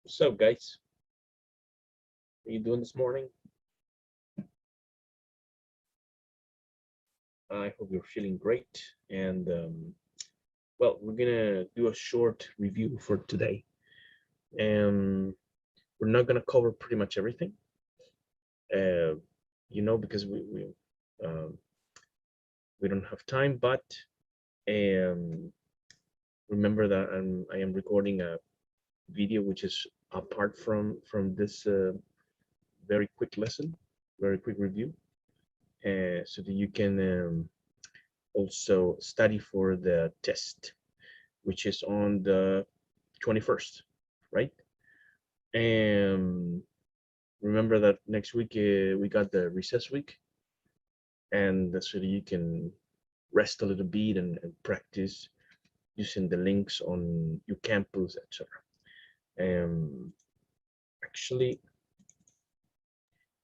What's up, guys? How you doing this morning? I hope you're feeling great. And well, we're gonna do a short review for today, and we're not gonna cover pretty much everything, uh, because um, we don't have time. But um, remember that I am recording a video which is apart from this very quick lesson, very quick review, so that you can also study for the test, which is on the 21st, right? And remember that next week we got the recess week, and so that you can rest a little bit and practice using the links on your campus, etc. Um, Actually,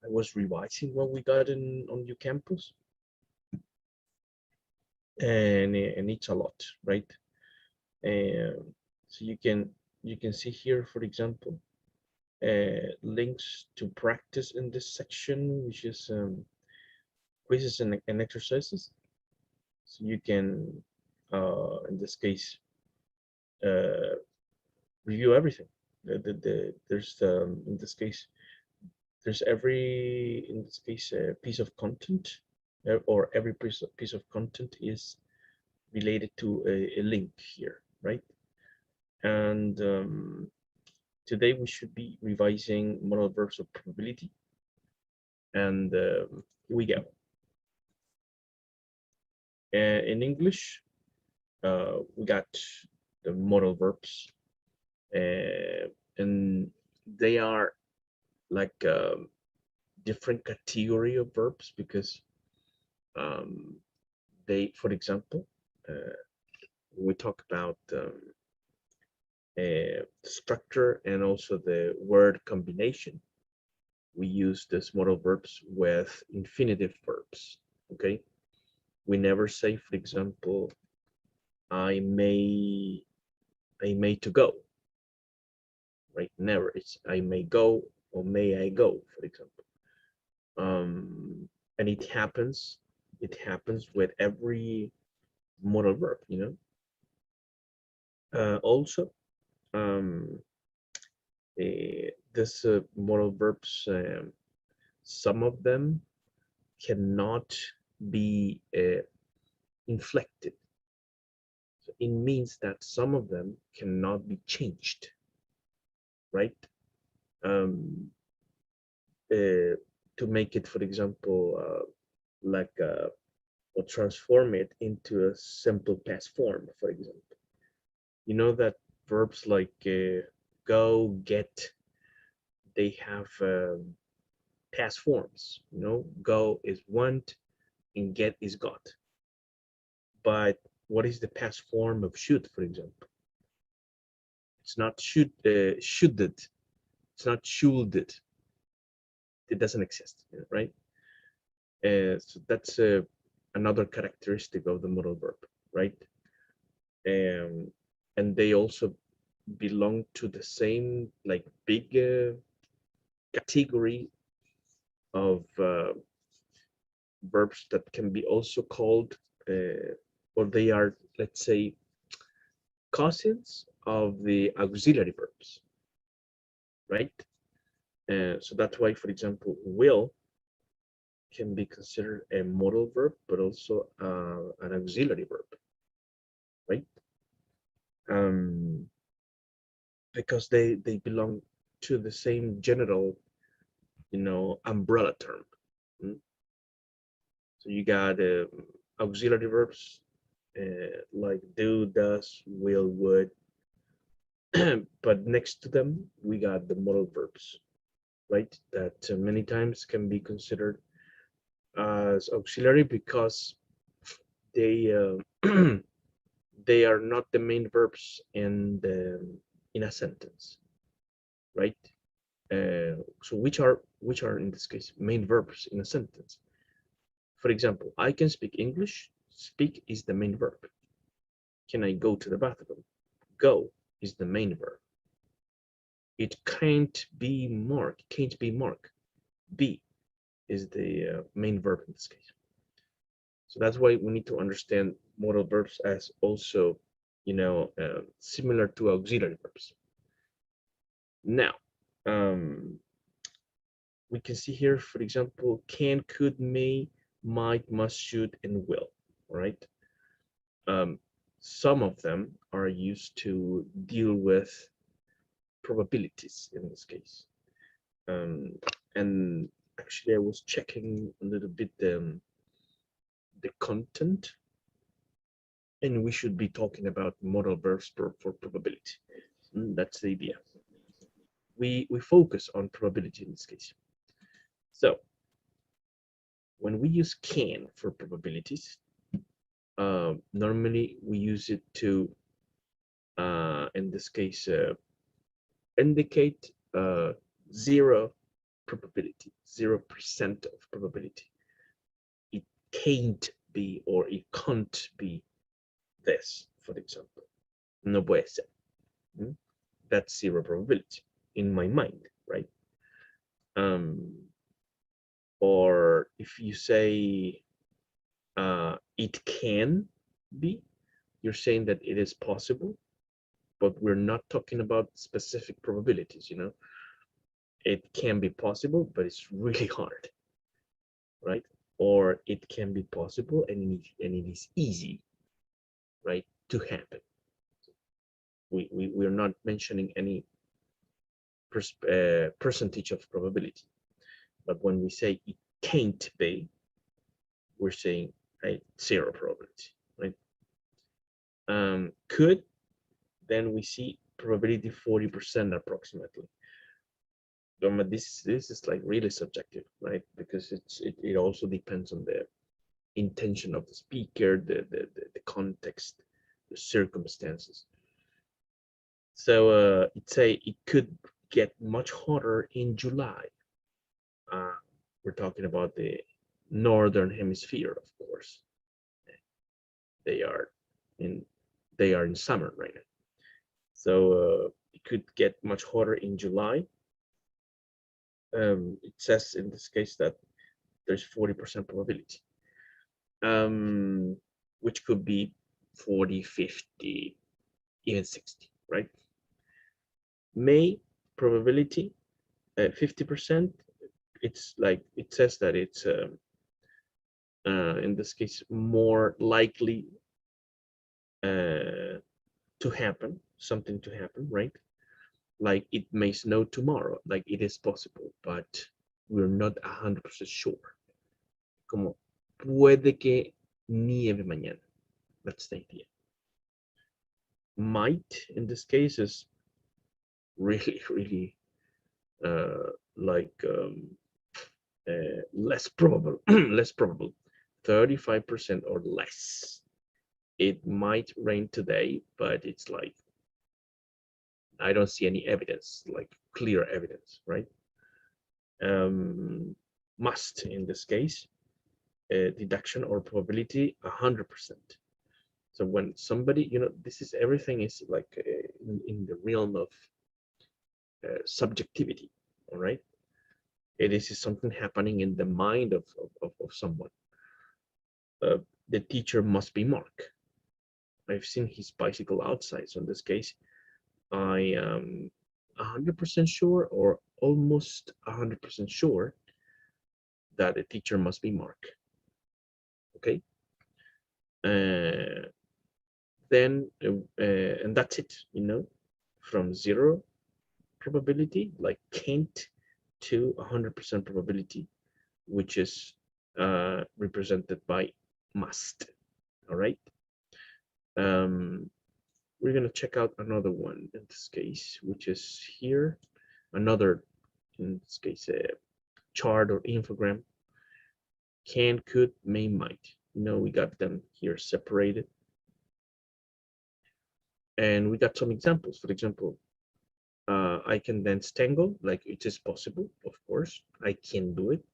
I was revising what we got in on your campus, and it's a lot, right? And so you can see here, for example, links to practice in this section, which is quizzes and exercises. So you can, in this case, uh, review everything. There's in this case, there's every in this case piece of content, or every piece of content is related to a link here, right? And today we should be revising modal verbs of probability, and here we go. In English, we got the modal verbs, and they are like different category of verbs because um, they, for example, we talk about structure and also the word combination. We use these modal verbs with infinitive verbs. Okay, we never say, for example, I may to go, right? Never. It's I may go or may I go, for example. And it happens with every modal verb, also, um, this modal verbs, some of them cannot be inflected. So it means that some of them cannot be changed, right? Um, to make it, for example, like or transform it into a simple past form, for example. You know that verbs like go, get, they have past forms. Go is want and get is got. But what is the past form of should, for example? It's not shoulded. It's not shoulded. It doesn't exist, right? So that's another characteristic of the modal verb, right? Um, and they also belong to the same like big category of verbs that can be also called, or they are, let's say, cousins of the auxiliary verbs, right? So that's why, for example, will can be considered a modal verb, but also an auxiliary verb, right? Um, because they belong to the same general, umbrella term. Mm. So you got auxiliary verbs like do, does, will, would, but next to them we got the modal verbs, right? That many times can be considered as auxiliary because they they are not the main verbs in a sentence, right? So which are in this case main verbs in a sentence? For example, I can speak English. Speak is the main verb. Can I go to the bathroom? Go is the main verb. it can't be Mark. Can't be Mark. Be is the main verb in this case. So that's why we need to understand modal verbs as also, similar to auxiliary verbs. Now, we can see here, for example, can, could, may, might, must, should, and will. All right. Some of them are used to deal with probabilities in this case. And actually, I was checking a little bit the content, and we should be talking about modal verbs for probability. That's the idea. We focus on probability in this case. So when we use can for probabilities, normally we use it to, in this case, indicate zero probability, 0% of probability. It can't be or it can't be this, for example. No puede ser. That's zero probability in my mind, right? Or if you say it can be, you're saying that it is possible, but we're not talking about specific probabilities, It can be possible, but it's really hard, right? Or it can be possible and it is easy, right, to happen. We're not mentioning any percentage of probability, but when we say it can't be, we're saying zero probability, right? Could, then we see probability 40% approximately. This is like really subjective, right? Because it also depends on the intention of the speaker, the context, the circumstances. So it could get much hotter in July. We're talking about the northern hemisphere, of course. They are in summer right now. So it could get much hotter in July. It says in this case that there's 40% probability, which could be 40, 50, even 60, right? May probability 50%. It's like it says that it's in this case more likely to happen, something to happen, right? Like it may snow tomorrow, like it is possible, but we're not 100% sure. Como puede que nieve mañana. That's the idea. Might in this case is really, really like less probable, less probable, 35% or less. It might rain today, but it's like I don't see any evidence, like clear evidence, right? Must in this case, deduction or probability 100%. So when somebody, this is everything is like in the realm of subjectivity, all right? It is something happening in the mind of someone. The teacher must be Mark. I've seen his bicycle outside, so in this case, I am 100% sure or almost 100% sure that the teacher must be Mark. Okay. Then and that's it, from zero probability, like can't, to 100% probability, which is represented by must. All right. We're gonna check out another one in this case, which is here, another, in this case, a chart or infogram. Can, could, may, might. We got them here separated. And we got some examples. For example, I can dance tango, like it is possible, of course. I can do it.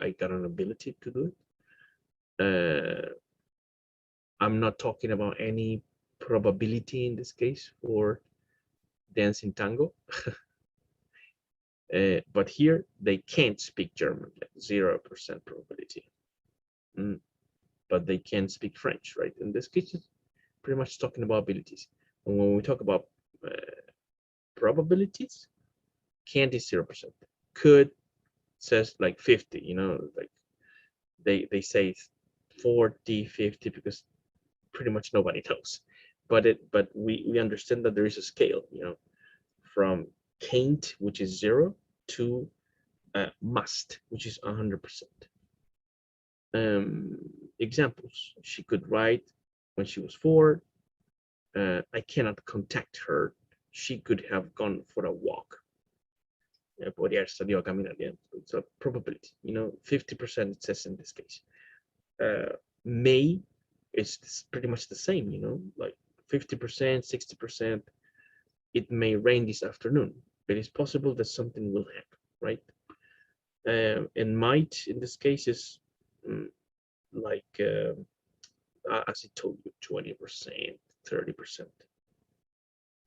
I got an ability to do it. I'm not talking about any probability in this case for dancing tango. But here they can't speak German, like 0% probability. But they can speak French, right? In this case, it's pretty much talking about abilities. And when we talk about probabilities, can't is 0%. Could says like 50, you know, like they say 40, 50 because pretty much nobody knows. But we understand that there is a scale, you know, from can't, which is 0, to must, which is 100%. Examples: she could write when she was 4. I cannot contact her. She could have gone for a walk. Podría haber salido a caminar. Yeah, it's a probability. You know, 50% it says in this case. May is pretty much the same. You know, like 50%, 60%. It may rain this afternoon. It is possible that something will happen, right? And might in this case is like as I told you, 20%, 30%.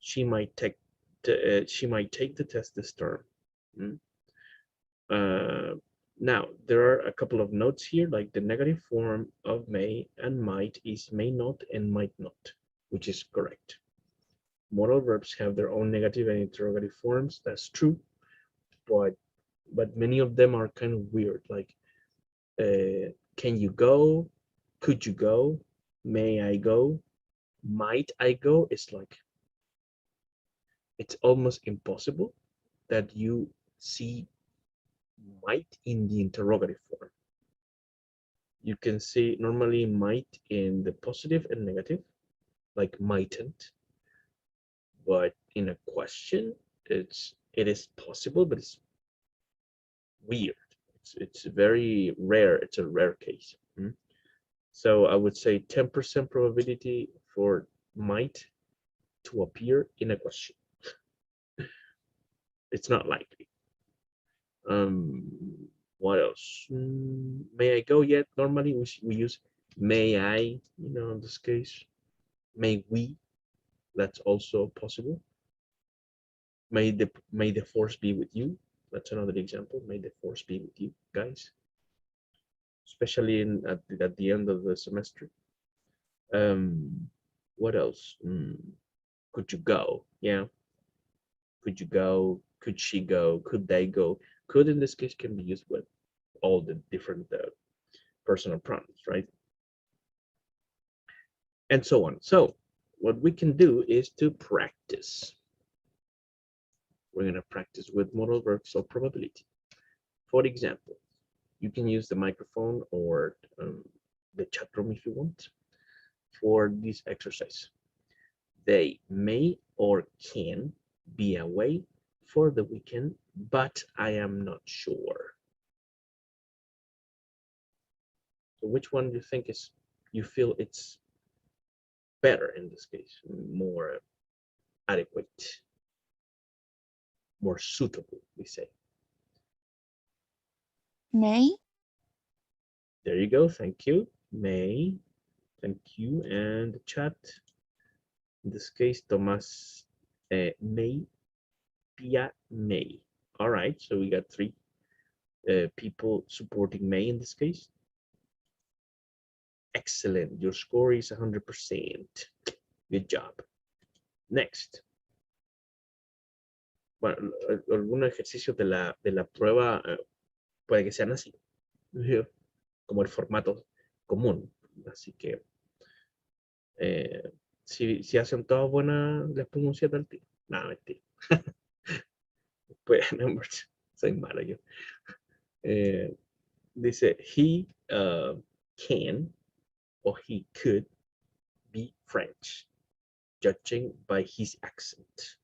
She might take the test this term. Now there are a couple of notes here, like the negative form of may and might is may not and might not, which is correct. Modal verbs have their own negative and interrogative forms. That's true, but many of them are kind of weird, like can you go, could you go, may I go, might I go. It's like it's almost impossible that you see might in the interrogative form. You can see normally might in the positive and negative, like mightn't, but in a question it is possible, but it's weird. It's very rare. It's a rare case. So I would say 10% probability for might to appear in a question. It's not likely. What else? May I go yet? Normally we use may I, you know, in this case. May we, that's also possible. May the force be with you. That's another example. May the force be with you, guys. Especially at the end of the semester. What else? Could you go? Yeah. Could you go? Could she go? Could they go? Could in this case can be used with all the different personal pronouns, right? And so on. So what we can do is to practice. We're going to practice with modal verbs of probability. For example, you can use the microphone or the chat room if you want for this exercise. They may or can be away for the weekend, but I am not sure. So which one do you think is, you feel it's better in this case, more adequate, more suitable, we say? May. There you go. Thank you. May. Thank you. And the chat. In this case, Thomas may. Pia may. All right. So we got 3 people supporting may in this case. Excellent. Your score is 100%. Good job. Next. Bueno, algunos ejercicios de la prueba puede que sean así, como el formato común. Así que si hacen todas buenas, les pongo un 7 al tiro. No, mentira. Pues, no, soy malo yo. Dice, he can or he could be French, judging by his accent.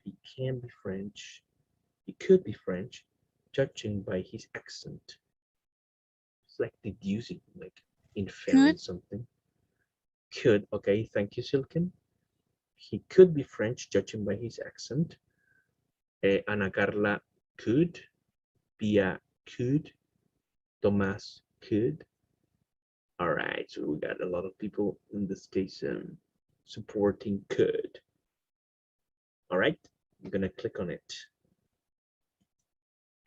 He can be French. He could be French, judging by his accent. It's like deducing, like inferring Could. something. Could, okay, thank you, Silken. He could be French, judging by his accent. Ana Carla could. Pia could. Tomas could. All right, so we got a lot of people in this case supporting could. All right. I'm gonna click on it.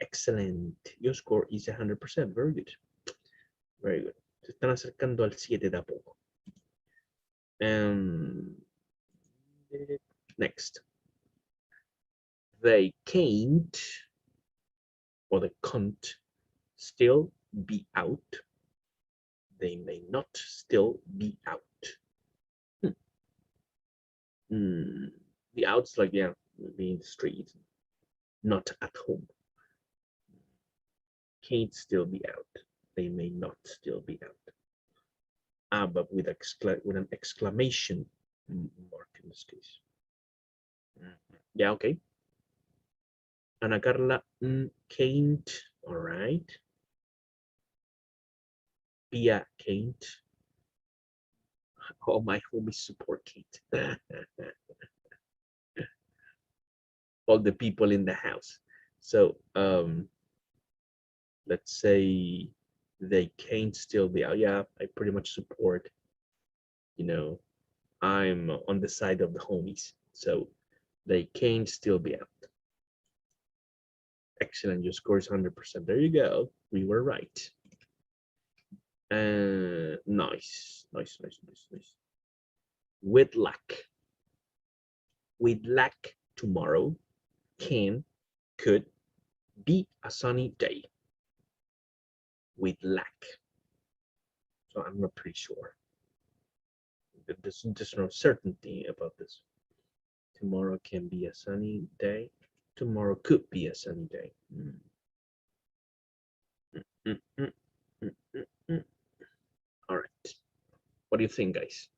Excellent. Your score is 100%. Very good. Very good. Se están acercando al 7 de a poco. Next. They can't, or they can't, still be out. They may not still be out. The out's like, yeah, be in the street, not at home. Can't still be out. They may not still be out. But with an exclamation mark in this case. Yeah, okay. Ana Carla, can't. All right. Pia, can't. Oh, my homies support can't. All the people in the house. So let's say they can't still be out. Yeah, I pretty much support. You know, I'm on the side of the homies. So they can't still be out. Excellent. Your score is 100%. There you go. We were right. Nice. With luck. With luck tomorrow could be a sunny day. With luck. So I'm not pretty sure. There's no certainty about this. Tomorrow can be a sunny day. Tomorrow could be a sunny day. All right. What do you think, guys?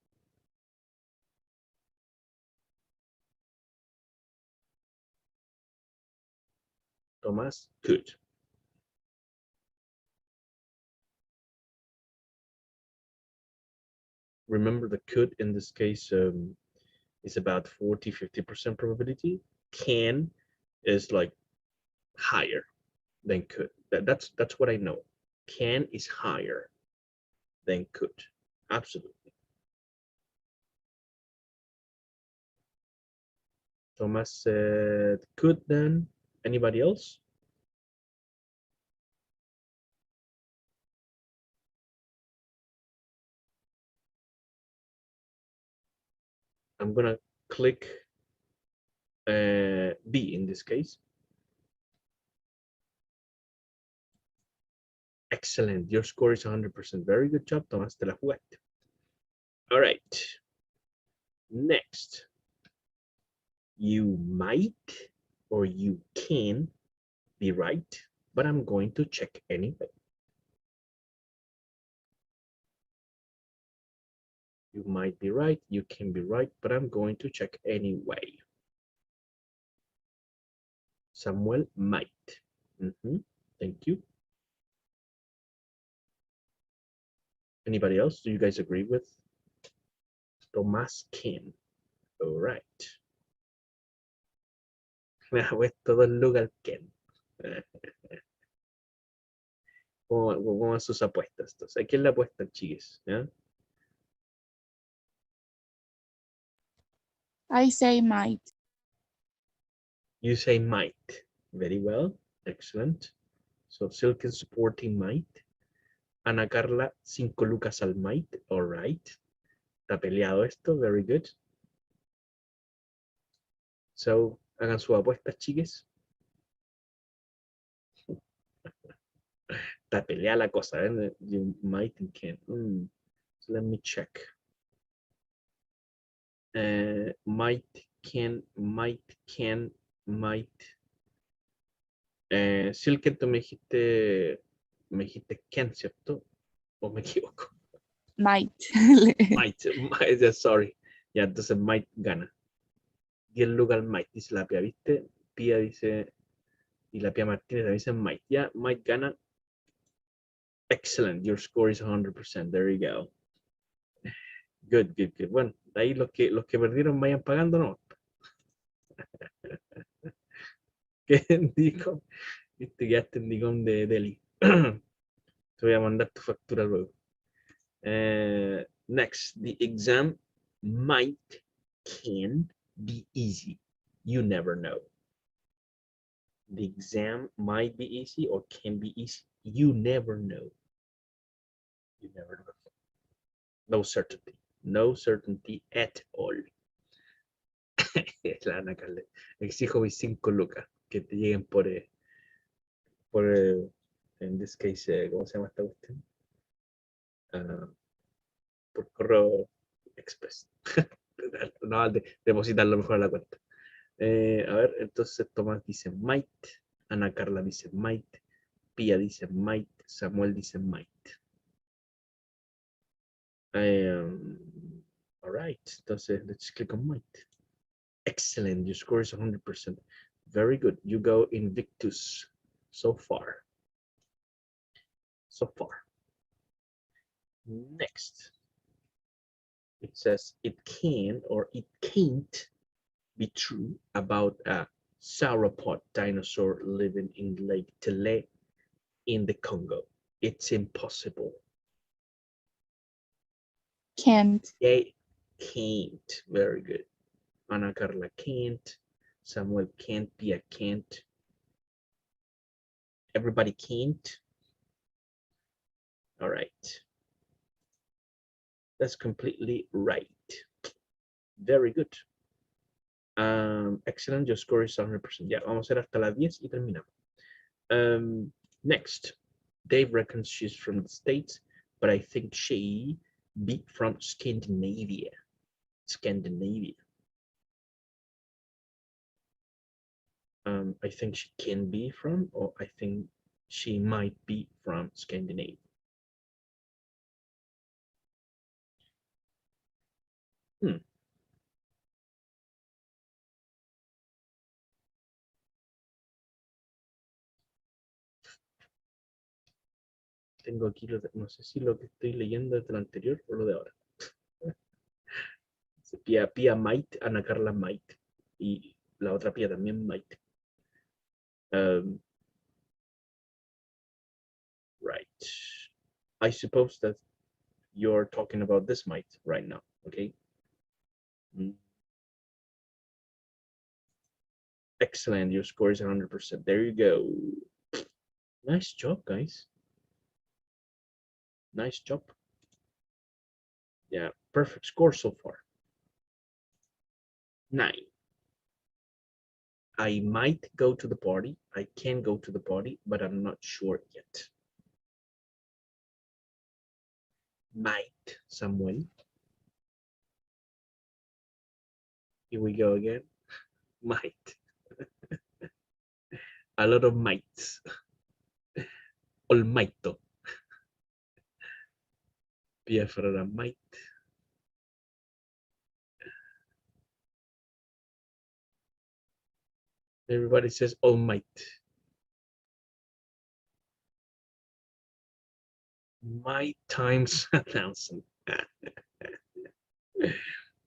Thomas, could. Remember the could in this case is about 40-50% probability. Can is like higher than could. That's what I know. Can is higher than could. Absolutely. Thomas said could then. Anybody else? I'm gonna click B in this case. Excellent. Your score is 100%. Very good job, Thomas. Te la jugaste. All right. Next. You might or you can be right, but I'm going to check anyway. You might be right, you can be right, but I'm going to check anyway. Samuel might. Thank you. Anybody else? Do you guys agree with? Tomás can. All right. Pues todo el lugar can. ¿Cómo van sus apuestas? Entonces, ¿a quién le apuestan, chiques? ¿Ya? I say might. You say might. Very well. Excellent. So Silken supporting might. Ana Carla, 5 lucas al might. All right. Está peleado esto. Very good. So, hagan sus apuestas, chiques. Está peleada la cosa, ¿eh? You might and can. So let me check. Might, can, might. Silke, tú me dijiste can, ¿cierto? ¿O me equivoco? Might. Might, sorry. Ya, entonces might gana. 10 lucas al might, dice la Pia, ¿viste? Pia dice, y la Pia Martínez dice might. Ya, might gana. Excellent, your score is 100%. There you go. Good. Bueno, de ahí los que perdieron vayan pagando, ¿no? ¿Qué dijo? Viste, quedaste en Digón de DELI. Te voy a mandar tu factura luego. Next, the exam might, can be easy. You never know. The exam might be easy or can be easy. You never know. You never know. No certainty. No certainty at all. La Ana Carla. Exijo mis 5 lucas que te lleguen en this case, ¿cómo se llama esta cuestión? Por correo express. No, depositarlo mejor a la cuenta. A ver, entonces Tomás dice might, Ana Carla dice might, Pia dice might, Samuel dice might. All right, entonces let's click on might. Excellent, your score is 100%. Very good, you go invictus so far. So far. Next, it says it can or it can't be true about a sauropod dinosaur living in Lake Tele in the Congo. It's impossible. Can't. They can't. Very good. Ana Carla can't. Samuel can't. Pia can't. Everybody can't. All right. That's completely right. Very good. Excellent. Your score is 100%. Ya, vamos a hacer hasta las 10 y terminamos. Next, Dave reckons she's from the States, but I think she be from Scandinavia. Scandinavia. I think she can be from, or I think she might be from Scandinavia. Tengo aquí, no sé si lo que estoy leyendo es de lo anterior o lo de ahora. Pia might, Ana Carla might, y la otra Pia también might. Right. I suppose that you're talking about this might right now, okay? Excellent, your score is 100%. There you go. Nice job, guys. Nice job. Yeah, perfect score so far. 9. I might go to the party. I can go to the party, but I'm not sure yet. Might, Samuel. Here we go again. Might. A lot of mights. Olmaito. Pia Ferrara might. Everybody says all might. Might times 1,000.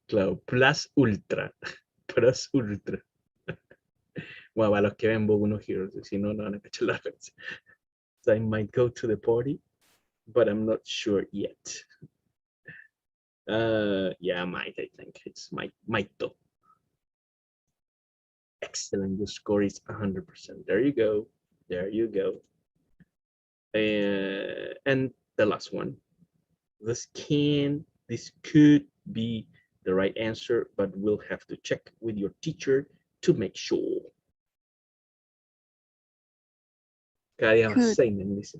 Claro, plus ultra. Plus ultra. Bueno, para los que ven Boku no Hero, si no, no van a cachar la referencia. So I might go to the party, but I'm not sure yet. Yeah, might, I think. It's might though. Excellent, your score is 100%. There you go. There you go. And the last one. This could be the right answer, but we'll have to check with your teacher to make sure. Cada día más seinen, dice.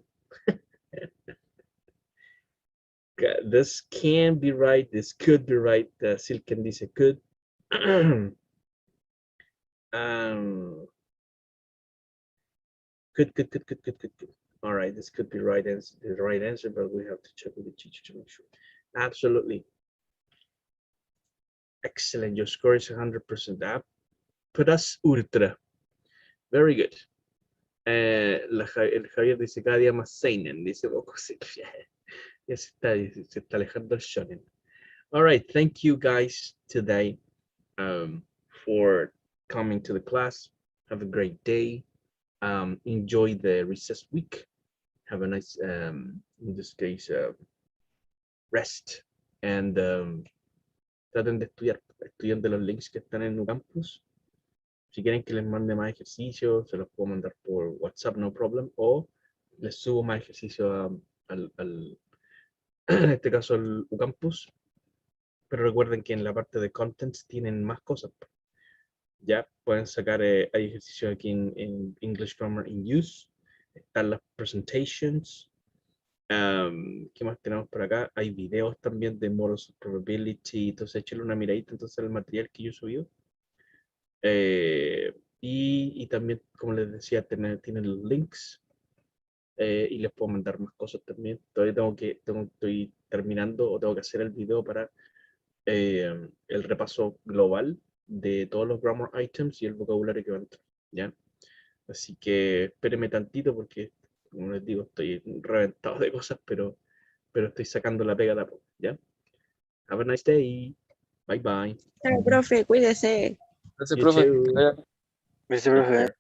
This can be right, this could be right. Silken dice could. Could. All right, this could be right answer, the right answer, but we have to check with the teacher to make sure. Absolutely. Excellent, your score is 100% up. Plus ultra. Very good. El Javier dice cada día más seinen, dice Boku. Ya se está alejando el shonen. All right, thank you guys today for coming to the class. Have a great day. Enjoy the recess week. Have a nice, in this case, rest. And traten de estudiar. Estudian de los links que están en el campus. Si quieren que les mande más ejercicios, se los puedo mandar por WhatsApp, no problem, o les subo más ejercicios en este caso al Ucampus, pero recuerden que en la parte de contents tienen más cosas. Ya pueden sacar, hay ejercicios aquí en English Grammar in Use, están las presentations. ¿Qué más tenemos por acá? Hay videos también de Models of Probability, entonces échale una miradita entonces al material que yo subí. Y también, como les decía, tienen los links, y les puedo mandar más cosas también. Todavía estoy terminando o tengo que hacer el video para el repaso global de todos los grammar items y el vocabulario que va a entrar, ¿ya? Así que espérenme tantito porque, como les digo, estoy reventado de cosas, pero estoy sacando la pega de a poco, ¿ya? Have a nice day. Bye bye. Chao, profe, cuídese. Gracias, You profe. too. Vaya. Gracias, profe.